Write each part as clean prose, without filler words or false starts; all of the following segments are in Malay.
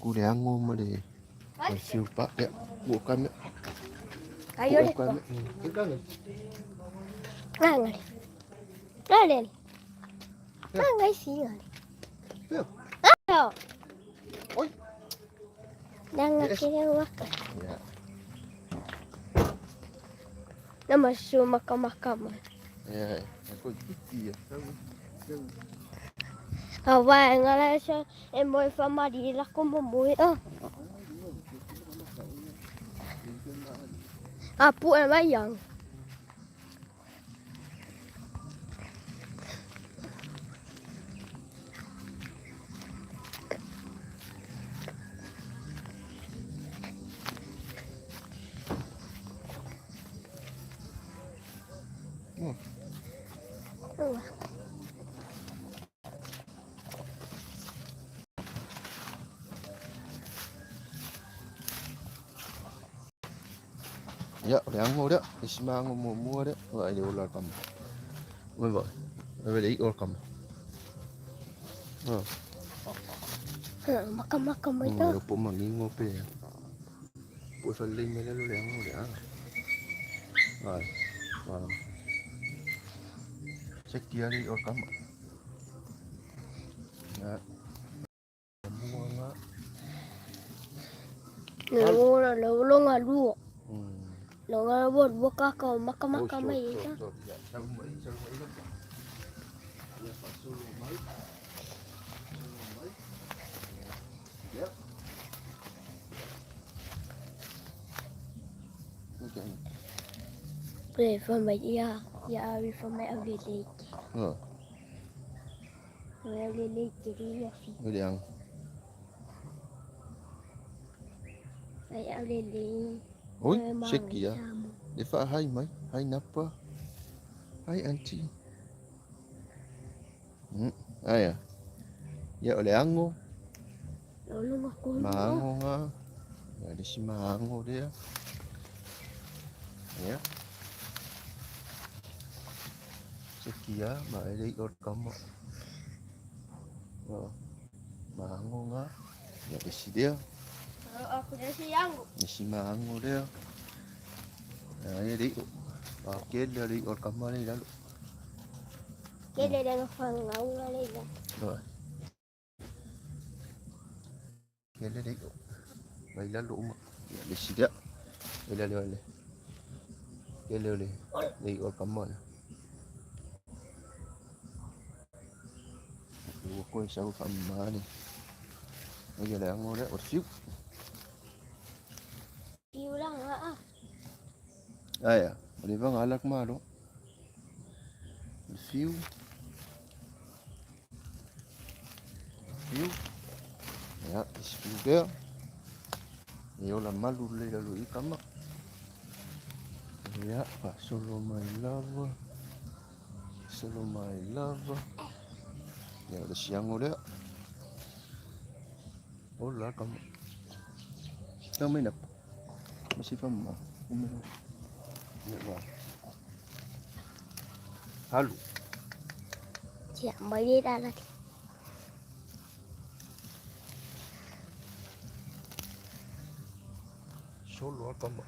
Kuliango mo de. Siu pak ya. Bukan ya. Ayo deh. Bukan. Bukan. Nangis. Nangis. Nangis sih. Ya. Ayo. Oi. Jangan Yes. kira makan. Ya. Nama suruh makan-makan. Ya. Aku gigi ya. Awak ngalah saya emoy famadi lah ko membuat Apu nama yang. Ya, liango dia. Ismango mua dia. Vậy thì là cầm. Mới vậy. Mới để ô cầm. Makan-makan Rồi itu. pun mang ngingo pe. Pun saling mới lu liango dia. Rồi. Rồi. Check kia đi ô cầm. Ya. Mua ngá. Lo ngalu. Lo ngalu buka kau makan-makan mai itu. Boleh famai ya. Ya abi famai abi lagi. Abi lagi jadi ya fi. Liang. Saya abi lagi. Ôi, check kia. Để pha hay mấy, hay napa. Hay anti. Ai à? Ya liango. Lalu aku. Mango nga. Ya di si mango dia. Ya. Sekia mai đi ot kamu. Mango nga. Ya di si dia. Aku dah siang. Di si mango dia. Ya di. Pakai dia di ot kamu ni lalu. Kita dah ngau lagi. Rồi. Cái đấy vậy là lũ mà để xịt á đây là lừa này cái lừa này đi ở cắm mồi lũ coi sao phẩm má đi bây giờ là ăn ngon đấy một xíu Yêu lắm hả? ai à đi vắng ai lắc má đó một xíu ya xíu kia nhiều là má luôn đây là lũ cắm á ya Pak Solo my love ya udah siang udah oh lah kamu minap masih paham ya Pak halo Siap balik dah lagi. Solo kamu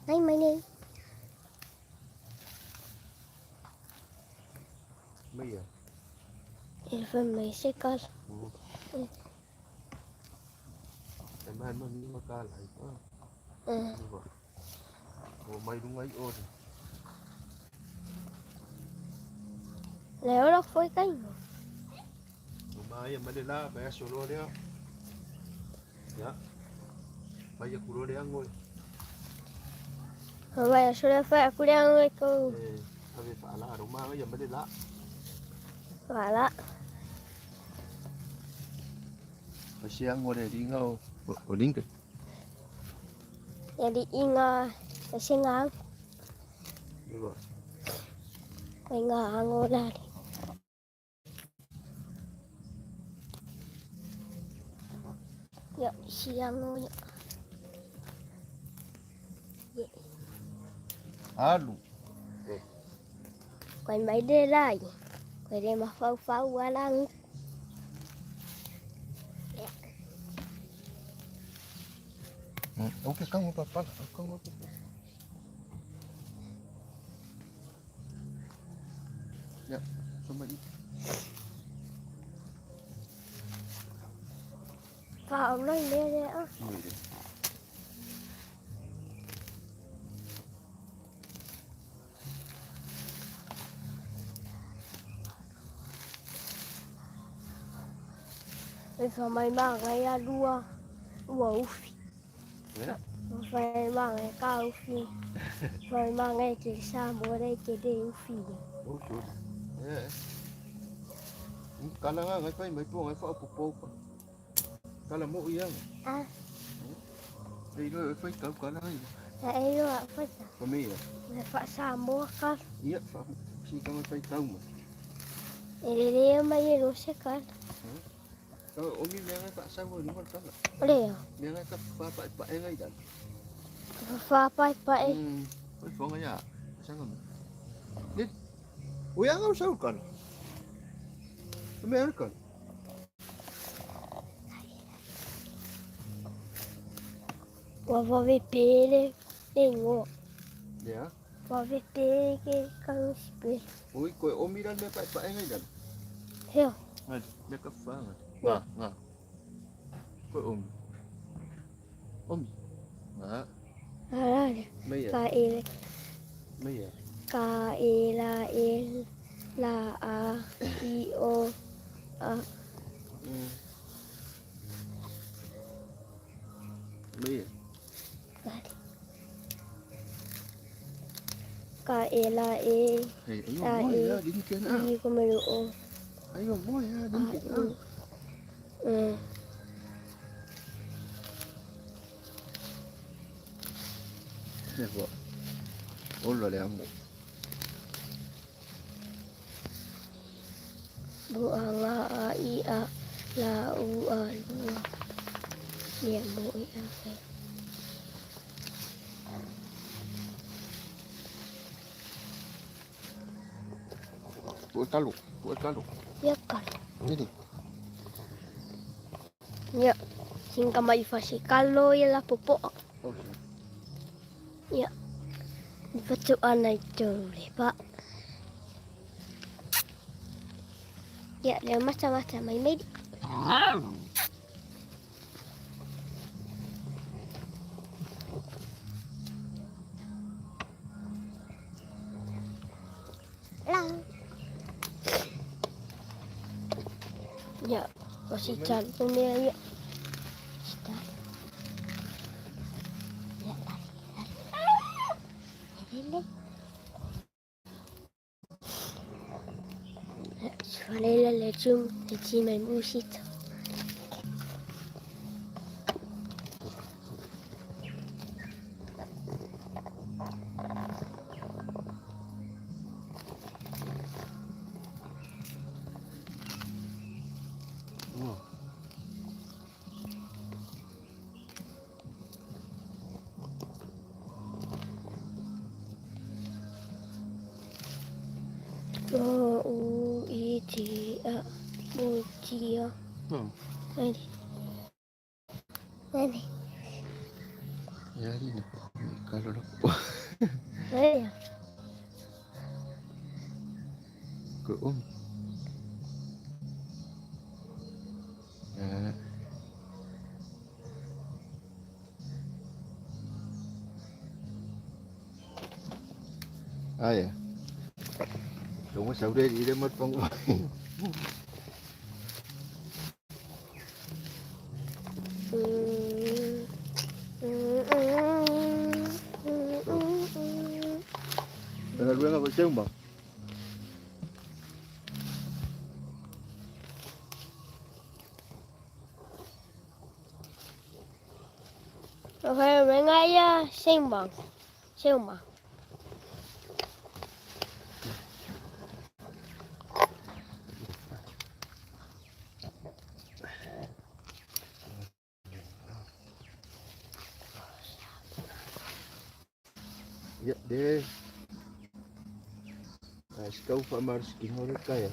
Hai mana? mấy giờ Irfan mai sekal. em hai mình mà ca lại có mày đúng ấy ôn Leo dah foi kan? mà em mới đi la bé solo đấy ya bây giờ culo đấy ngồi Hai sudah foi aku dah ngoi kau. Tapi phải là đúng mà bây giờ mới đi la Wala. phải xe ngồi để đi ngâu ở đỉnh kìa Jadi ingat sengang. đúng rồi Ingat ngolah. Ya, siang ya. Alu. Quay mấy đê lại. Quay đê mà phao phao qua lăng. Okey, kamu apa? Kamu apa? Ya, sama ini. Phao lên đê đê á. Bây giờ mày mang ngay ra đua. Đua ufi. Ya. Phải mang ngay cao ufi. Phải mang ngay cái xa bố đây cái đê ufi. Oh, sure. Ya. Kalau ngai pai mai po ngai fa po. Kalau mau yang. À, Đi rồi phải cỡ cỡ này. đấy rồi ạ. Phải Kami ya. phải xa bố con. Iya, fa si kamu phải tahu mah. Ini dia mai rusak kan. Kalau umi yang tak sama ni kan salah. Boleh ya? Yang tak fa pak ngai dan. Pha pai pai. Phải phong ngai ya. Sangat. Ni. Uyang kau sao kan? Kami kan. Vou ver pele. Tenho. Ya. Vou ver pele que kan spil. Ui, kau umi dan dia pak ngai dan. Hiểu. Ngai, dia ke fa ngai. Ngah, ngah. Kau umi. Umi. Ngah. À, Mấy ya? Mấy ya? K E la A I O A. Mấy ya? K E la E Hey, ayo mo ya, din kena. I ko may O. Ayo mo ya, din kena. Nebo. Ulo le amo. Bu A nga A I A la U A lu. Ya bu I A. Buat kalu. Ya kan. Ini. Ya. Singka mai fasi kalau ya la popo. Oh. Ya. Betul anai jole, Pak. Ya, dia macam-macam mai. Lang. Ya, masih cantum dia ya. Sudah. Ya, lari. Suara lejum, lejum main musik. Oh. Uitia, uitia. Ini. Ya ini. Kalau dah. Ya. Ke Ya. Ya. Tunggu saudara dia mat pang. Dah dua ngapa ceng bang? Rồi mấy ngày xem bằng. Xem mà. Ya deh. Nah, kau pak marus kini kaya.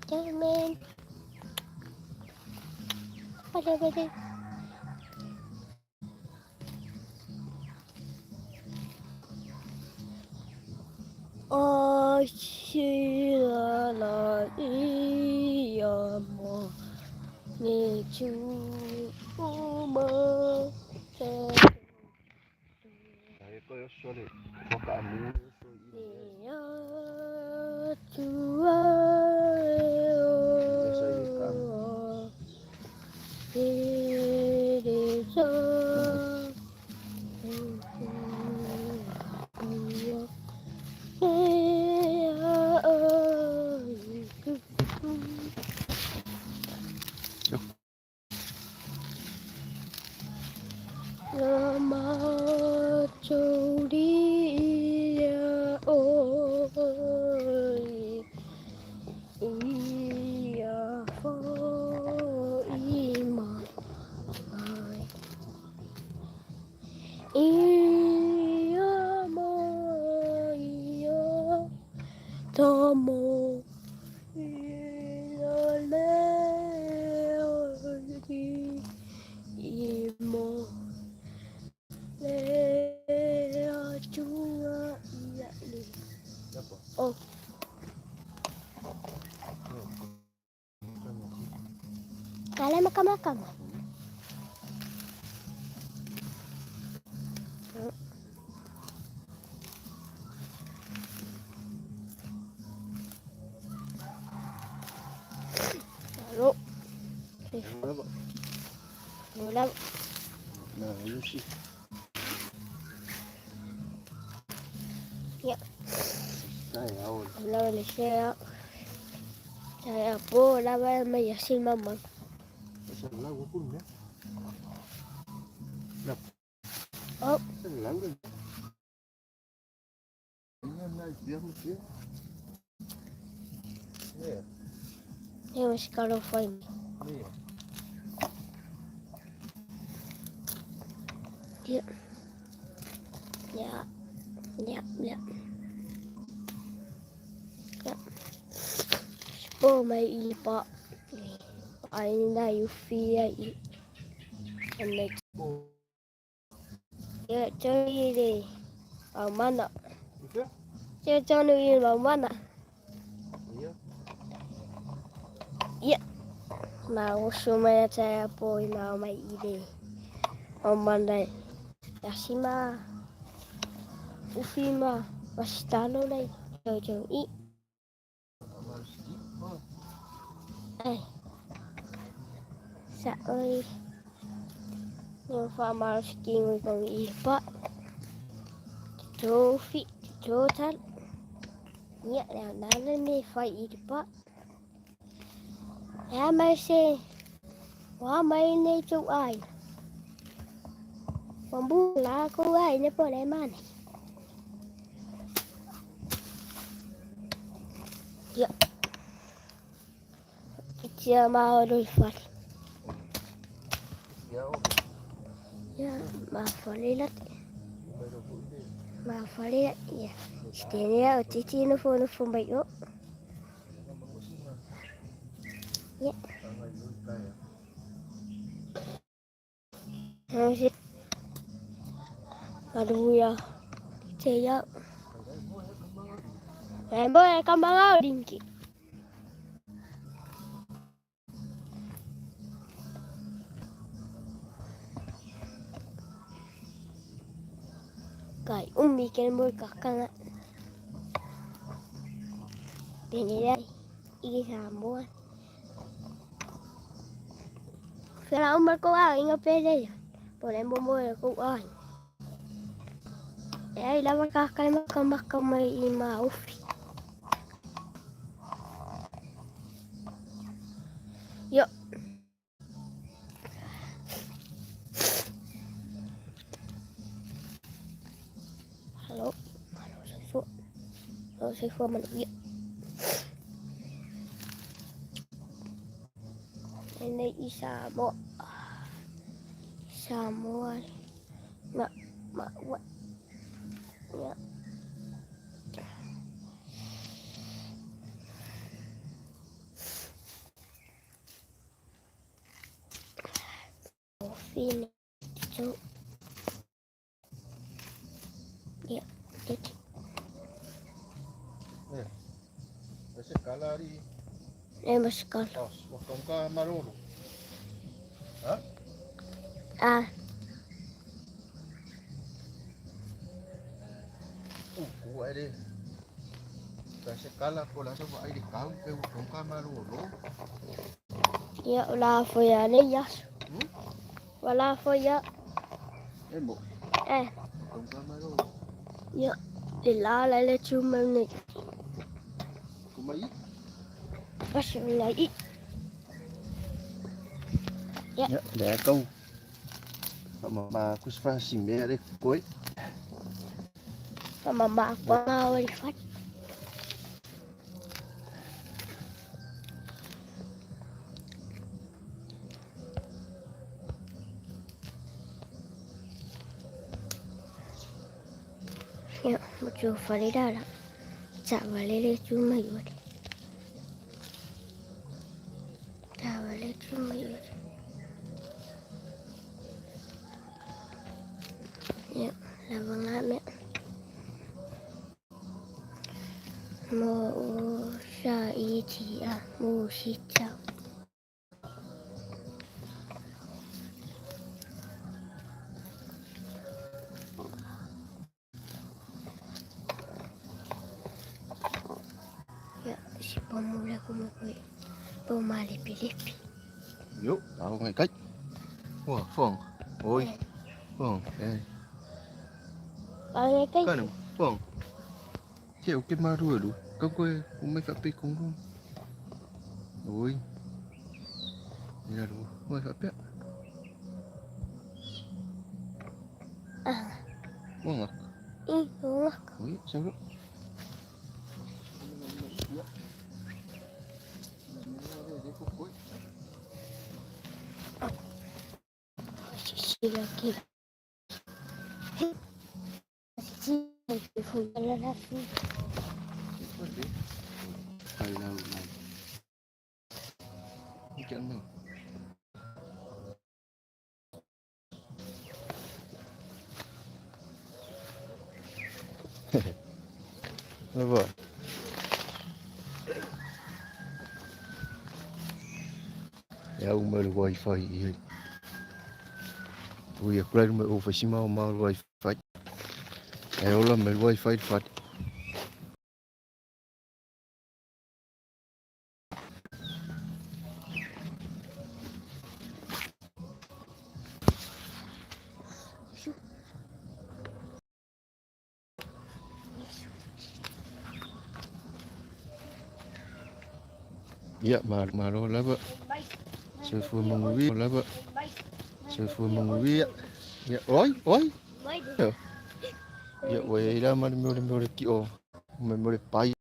Jangan. Pada. Asyala iya mo ni chu ma Saya kau yang solid. Kau kamu ya tua Tomo imo lea chua iya li. Oh, kalian makan-makan? Lalu, mulai. Nah, itu sih. Ya, Saya awal. lalu saya pun lawan meyasin mama. Salah aku pun ya. Nah, Oh, salah aku. Ini nak dia mesti. Ya. ini masih kalau fine. Iya. Ya, ya, ya, ya. Ya. Oh, may ipa. Ay na Yufi ay. And next. Ya, cari deh. Mana? Itu? Saya cari mana? Iya. Ya. Mau sumaya saya poi mau mai ide. Omandai. Yashima. Ufima. Wasitalo lai. Jojo i. Ay. Sa ơi. Nhưng pha mà skin còn ipa. Trophy. Total. Ya, nana ni phải ipa. Ya mai se. Wah mai ni tu ai. Pembula ko ai ni po le man. Ya. Dia mau dulfat. Ya. Ya, maafalilat. Maafalilat. Ya. Stenia otiti no phone bayo. Ya. Masih. Aduh ya. Saya. Embo kambang au dingki. Kai bikin kakak. Ini dia. Ini sambungan. Pero umar ko ay nga pwede. Ponen bumbo ko ay. Eh, lawan kakak makan may imaufi. Yo. Halo. Halo, saya man. Yo. Ini isa mo. Samuel. Mak, mak buat. Ya. Finish. So, ya, jadi. Kasi kalari. Mas kalau. Waktu ka marunong. Ha? Ah, Kuha din. Kasi kala ko lang sa mga ay ikaw, kaya waktu ka marunong. ya wala for ya ni ya. Wala for ya. Mo, waktu ka marunong. Ya, lala le cuma ni. Kumai. Pas lagi. Ya, để câu. Mà cứ pha xìm mẹ đấy, cuối. Mama aku mau rifat. Ya, mucho Farida. Cavale cuma yuri. Cavale cuma yuri. Ya, labang ame. Mau sa iti mau sita. Ya, si pemula kumukui. Pemali Pilipi. Yuk, tahu ngay cách. Wah, Phong. Ôi, Phong, đây. Pakai Kan, Phong. Chịu cái ma đuổi đủ. Các quê cũng mấy cặp cũng không. Ôi. Đây là đủ. Ôi, cặp biết. Phong à? rumah. Ôi, sao đó? Sisi lagi. Sisi lagi. Full lagi. Hay là này. Chuyện mình. Nó vừa. Ya umar wifi. Ui, aquele meu foi cima o mal wifi. É o lá meu wifi fat. Ya, malo lah ba. Sefu mengubi lah ba. Sefu mengubi ya. Ya, oi. Ya, wei lah mana mau ki o. Mau pai.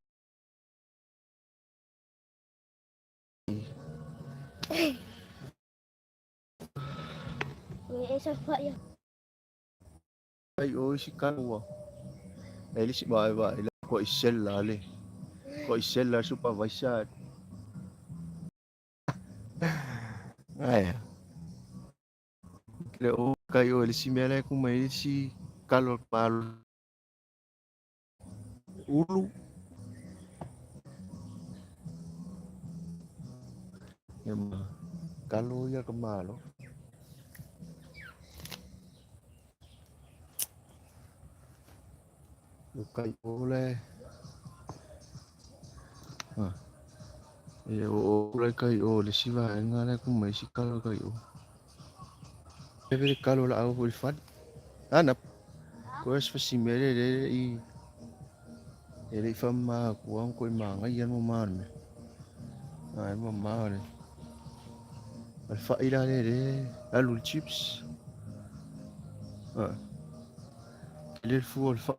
Siapa ya? Ai oi si kan wa. Ele si ba ele ko isel la le. Ko isel la supervisor. Ai. Creo kayo ele si mele com ele si calor palo. Ulu. Ya ma. Kalau ya kemalo. Kayo le. Oleh kayo le si va ngale com mais si calor kayo. Deve calor la au fat. Anap. Coisas para si mele e ele fama com um coi manga e não marme. Ai mamma le. Alfaida le alu chips. Ele fu alfa.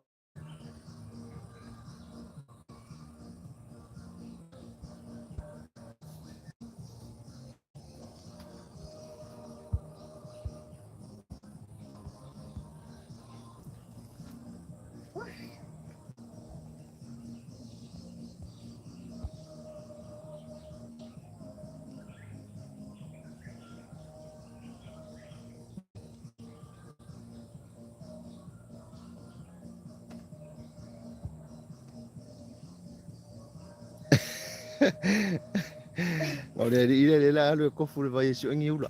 Ngồi đây đi đây là rồi có phụ vai sự anh yêu là.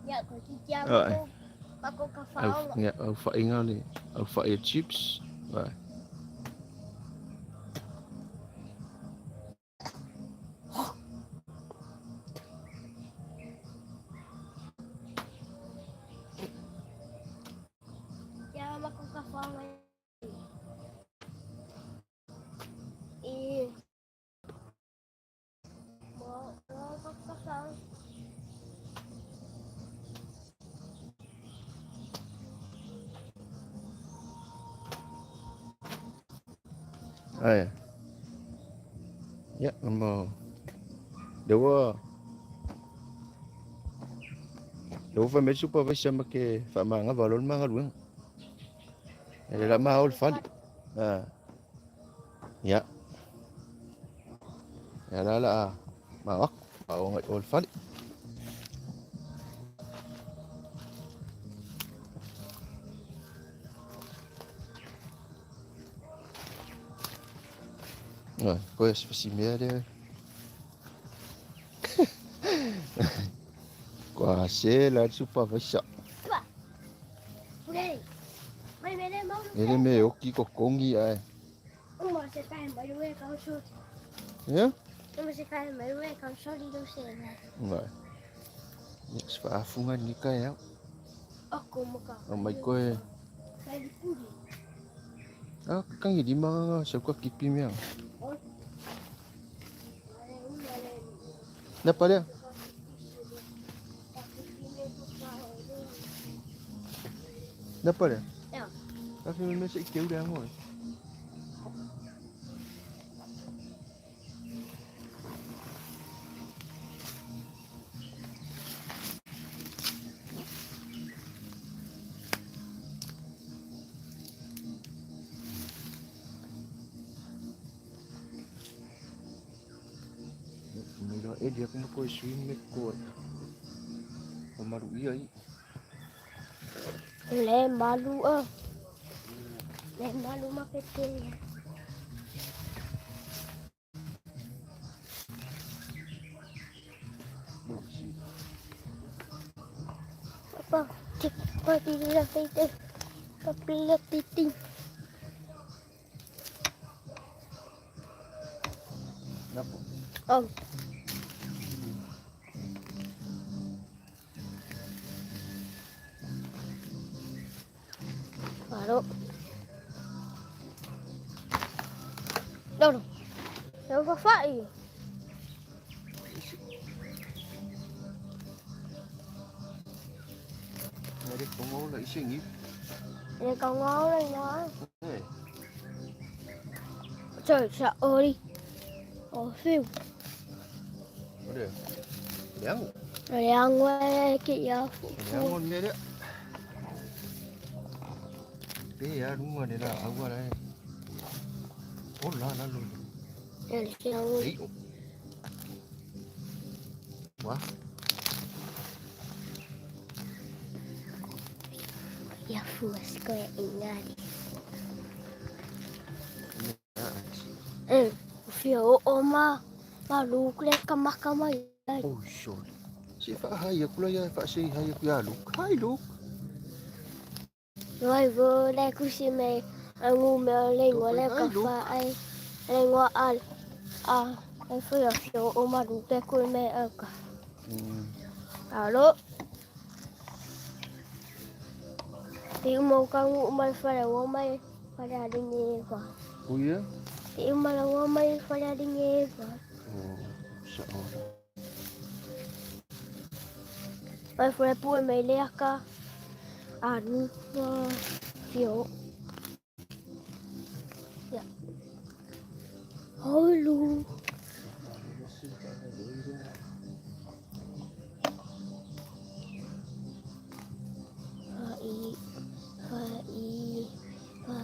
Dạ của chị cha Rồi. mà cô cà pháo không? Nghe ở phải ngon đi. Ở phải chips. Rồi. Cha mà cô cà pháo này. Ý. Bố có cà pháo. Rồi. Dạ, mà đâu đâu phải mấy super với xem cái phải mà ngã vào luôn mà luôn. Đây là mà phải. À. Dạ. Dạ đó là mà ốc vào ngồi ổn phải. Rồi, coi спасибо đấy. Quả xe là super với sợ. Đây. Mày mày đem bóng. Ele meu que cocongi ai. Uma você cai mais um é com chute. Nhá. Uma você cai mais um é com chute do céu. Rồi. Nhắc phải phun anh như cái áo. Ó como cá. Mày coi. Sai de curi. Ah, cái gì đi mà sao có kịp miếng. Nắp vào đây. Nắp vào đây. Các phim nó sẽ kéo ra rồi. Mira, ele como coisa me cor. O maru aí. Le malu ơ. Le malu mà cái tiền. Apa? Cik, papi lihat itu. Papi lihat titing. Napa? Oh. Baru. Đâu rồi? Đâu có phải. Này đi, có ngô lại suy nghĩ. Đây còn ngon đây nó. Này. Trời sợ ơi. Ồ phiêu. Có được. Đáng. Rồi ăn quay kìa. Đáng ngon ghê đấy. Cái gì á, đúng rồi, đây là ở qua đây. Ố là luôn. Đây là sao? Ý. Quá. Ya fuas kayak ingani. Phiêu oma. Malu kule kamah-kamah. Ôi trời. Chị phải hay giật lấy phải xì hay giật ra lúc. Hay lúc. Rồi vừa đây cứ xem mẹ ngu mẹ lên ngồi lên cà phê ai lên ngồi ăn anh phiêu phiêu oma đủ cái cùi mẹ ở cả. Alo. Thì một con ngủ mày phải là ngủ mày phải là đi nghe vào. Ui á. Thì mà là ngủ mày phải là đi nghe vào. Sợ rồi. Mày phải bùi mày lẹ cả. Ăn phiếu. Dạ. Ôi lu. Vai.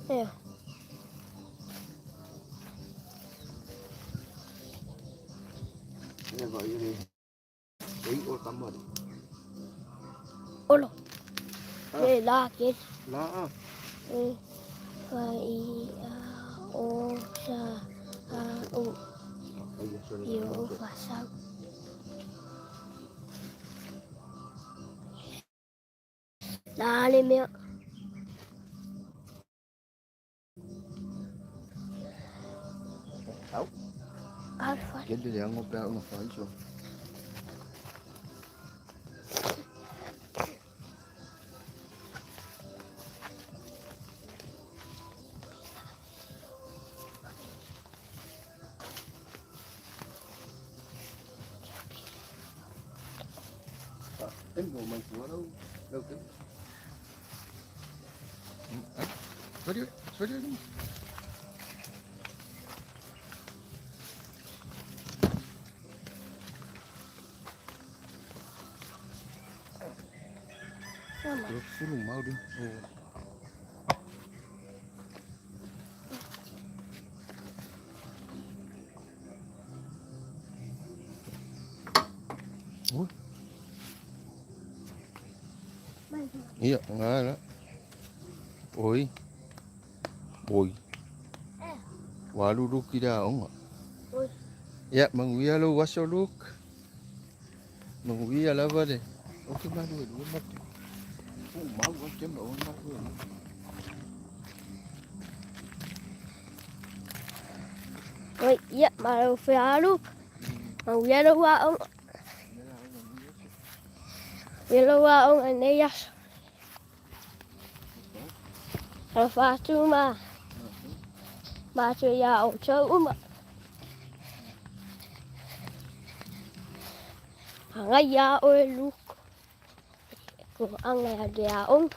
É. Nghe gọi đi. Ý ô tắm rồi. Olo. Đây laakin. Laa. Fai o sa a u yo fasau. Dale mea. Au. Alfa. Jadi dia ngopi aku ngapain so. Em ngồi mình xuống đâu đâu cái. Sorry. Sama. Suruh mau dia. Oh. Iya, enggak ada. Oi. Oi. Walu duk kira enggak. Oi. Ya, mangwia lo waso duk. Mangwia lah deh. Oke, mah dua mat. Oh, mau gua jem lo mat dua. Oi, iya, mau fialu. Mau yelo wa ông. Yelo wa ông aneyas. Alfa cuma. Baca ya ông cuma. Hangai ya oi luk. Ku angai ada ông.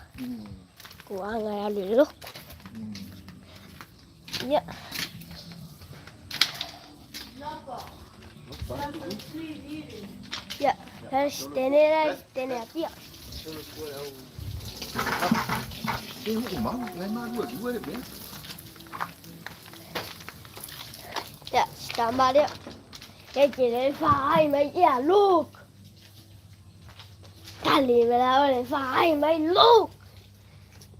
Ku angai ada luk. Ya. Ya, harus tener pia. Ini mau, lain mah dua deh, Ben. Ya, tambah dia. Cái chị đấy phải mấy ya luk. Kali mà lại phải mấy luk.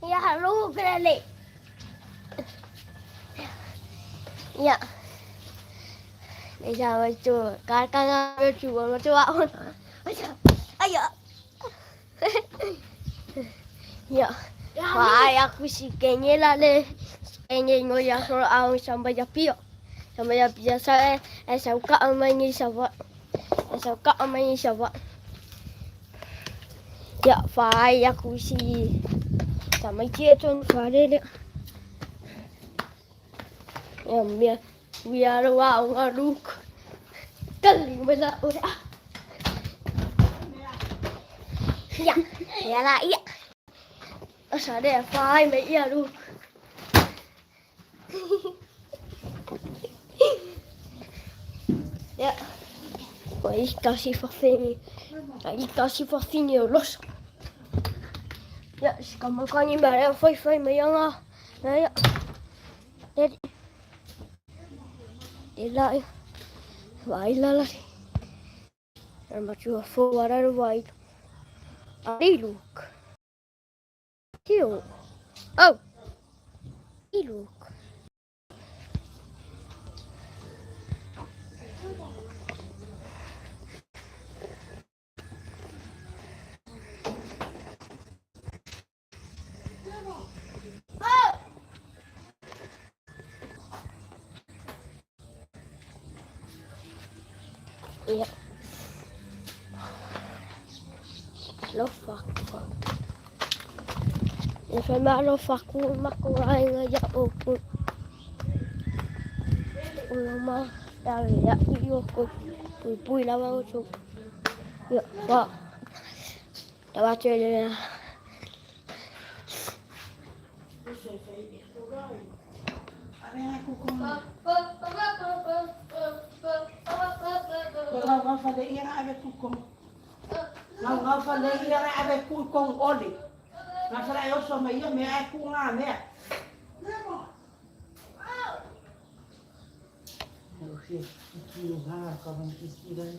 Ya luk cái này. Ya. Bây giờ mà chùa cái chùa mà chùa ôn. Ai ya. Ya. Phải aku sih kayaknya lah le. Kayaknya ngoyak kalau awak sampai japio. Sampai japio saya suka amain sahabat. Suka amain sahabat. Ya phải aku sih sama chia chun phải đấy. Ya biar wow ngaduk. Kali beza udah. Ya lah iya. Asal dia phải mấy ya lu. Ya. Aí casi facinho los. Ya, como kan in bara foi med jag. Ja. Det där. Vailala. Jag tror få vara det vail. Iluk. Jo. Oh. Iluk. Ja. Lofakko. Ja se mä lofakku makkuainga ja oppu. Uloma ja joku puila vausu. Ja va. Tämä työllä. Ngau fa le ia ave kukong. Ngau fa le ia ave kukong oli. Nga fa le oso me ia me ai ku nga me. Oke, iki nga ka ban kisi dan.